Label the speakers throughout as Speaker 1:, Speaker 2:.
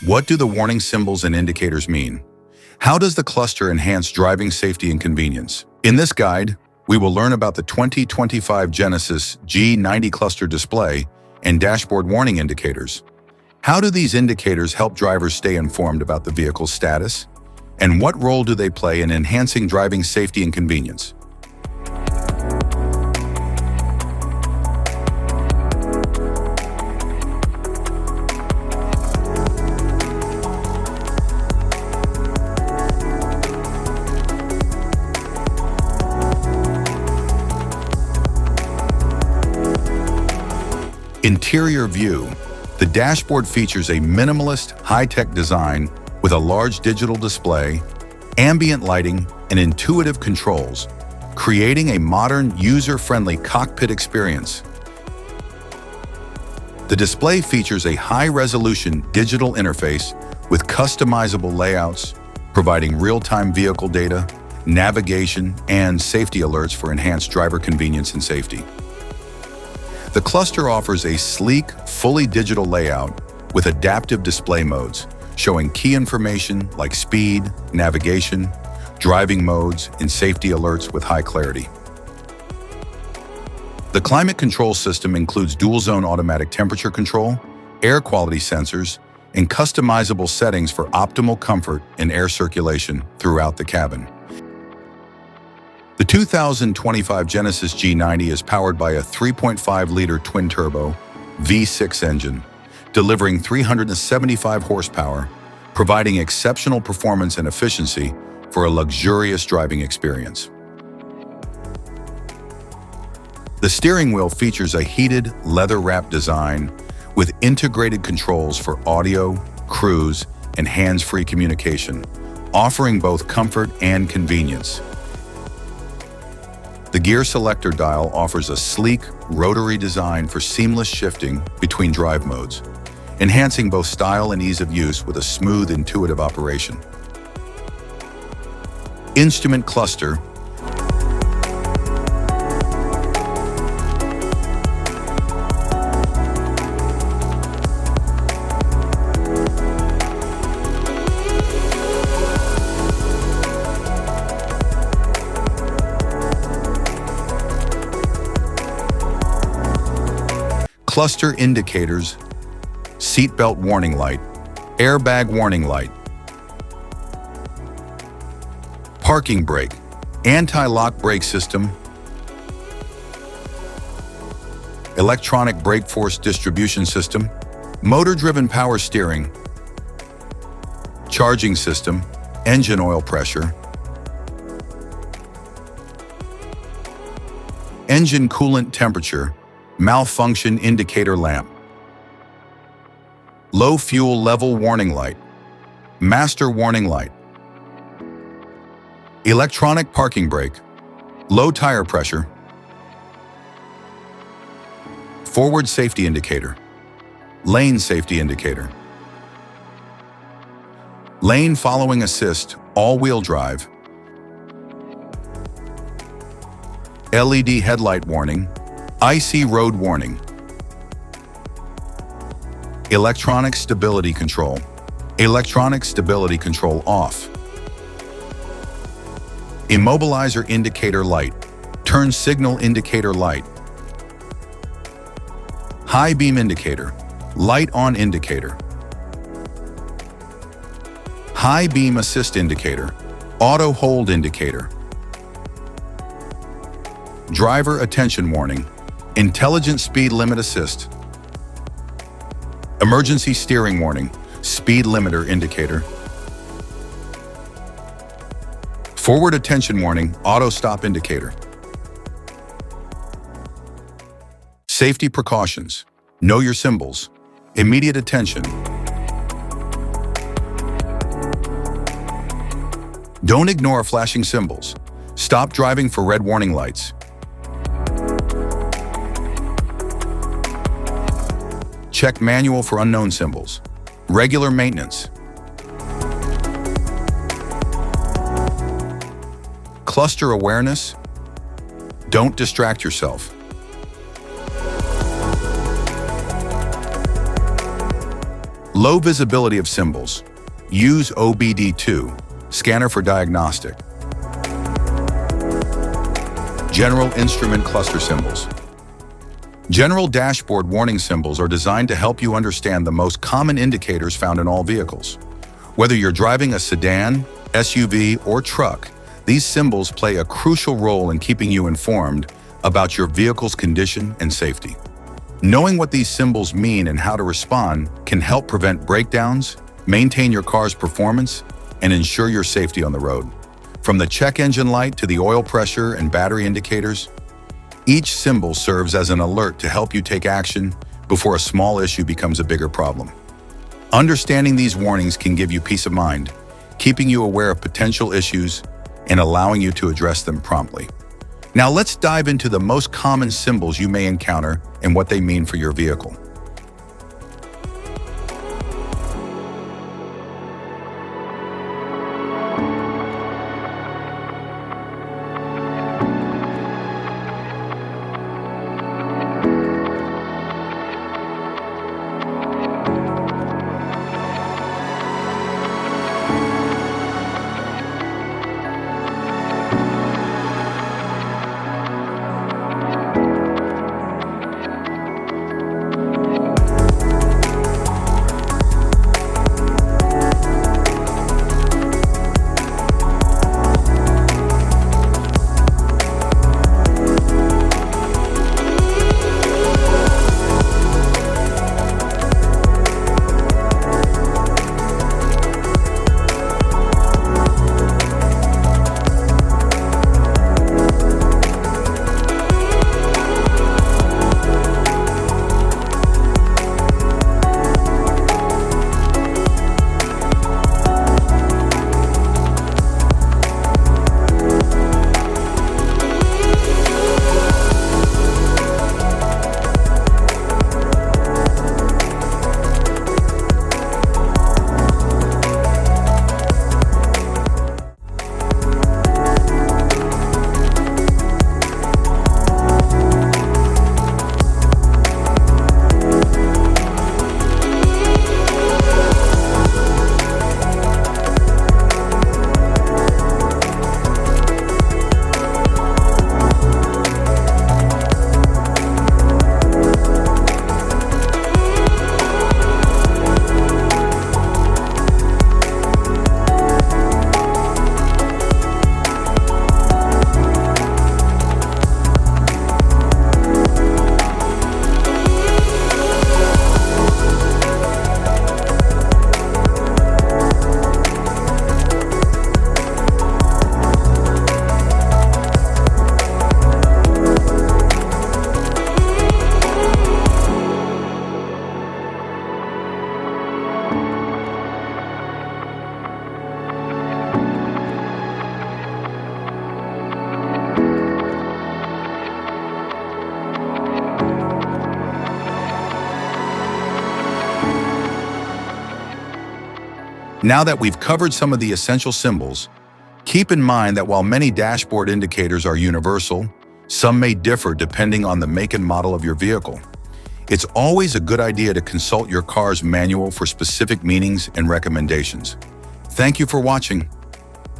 Speaker 1: What do the warning symbols and indicators mean? How does the cluster enhance driving safety and convenience? In this guide, we will learn about the 2025 Genesis G90 cluster display and dashboard warning indicators. How do these indicators help drivers stay informed about the vehicle's status? And what role do they play in enhancing driving safety and convenience? Interior view. The dashboard features a minimalist, high-tech design with a large digital display, ambient lighting, and intuitive controls, creating a modern, user-friendly cockpit experience. The display features a high-resolution digital interface with customizable layouts, providing real-time vehicle data, navigation, and safety alerts for enhanced driver convenience and safety. The cluster offers a sleek, fully digital layout with adaptive display modes, showing key information like speed, navigation, driving modes, and safety alerts with high clarity. The climate control system includes dual-zone automatic temperature control, air quality sensors, and customizable settings for optimal comfort and air circulation throughout the cabin. The 2025 Genesis G90 is powered by a 3.5-liter twin-turbo V6 engine, delivering 375 horsepower, providing exceptional performance and efficiency for a luxurious driving experience. The steering wheel features a heated, leather-wrapped design with integrated controls for audio, cruise, and hands-free communication, offering both comfort and convenience. The gear selector dial offers a sleek, rotary design for seamless shifting between drive modes, enhancing both style and ease of use with a smooth, intuitive operation. Instrument cluster. Cluster indicators, seatbelt warning light, airbag warning light, parking brake, anti-lock brake system, electronic brake force distribution system, motor-driven power steering, charging system, engine oil pressure, engine coolant temperature, malfunction indicator lamp, low fuel level warning light, master warning light, electronic parking brake, low tire pressure, forward safety indicator, lane safety indicator, lane following assist, all-wheel drive, LED headlight warning, icy road warning, electronic stability control off, immobilizer indicator light, turn signal indicator light, high beam indicator, light on indicator, high beam assist indicator, auto hold indicator, driver attention warning, intelligent speed limit assist, emergency steering warning, speed limiter indicator, forward attention warning, auto stop indicator. Safety precautions, know your symbols, immediate attention. Don't ignore flashing symbols. Stop driving for red warning lights. Check manual for unknown symbols. Regular maintenance. Cluster awareness. Don't distract yourself. Low visibility of symbols. Use OBD2, scanner for diagnostic. General instrument cluster symbols. General dashboard warning symbols are designed to help you understand the most common indicators found in all vehicles. Whether you're driving a sedan, SUV, or truck, these symbols play a crucial role in keeping you informed about your vehicle's condition and safety. Knowing what these symbols mean and how to respond can help prevent breakdowns, maintain your car's performance, and ensure your safety on the road. From the check engine light to the oil pressure and battery indicators, each symbol serves as an alert to help you take action before a small issue becomes a bigger problem. Understanding these warnings can give you peace of mind, keeping you aware of potential issues and allowing you to address them promptly. Now let's dive into the most common symbols you may encounter and what they mean for your vehicle. Now that we've covered some of the essential symbols, keep in mind that while many dashboard indicators are universal, some may differ depending on the make and model of your vehicle. It's always a good idea to consult your car's manual for specific meanings and recommendations. Thank you for watching.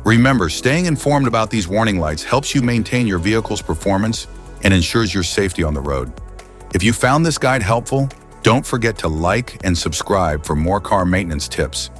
Speaker 1: Remember, staying informed about these warning lights helps you maintain your vehicle's performance and ensures your safety on the road. If you found this guide helpful, don't forget to like and subscribe for more car maintenance tips.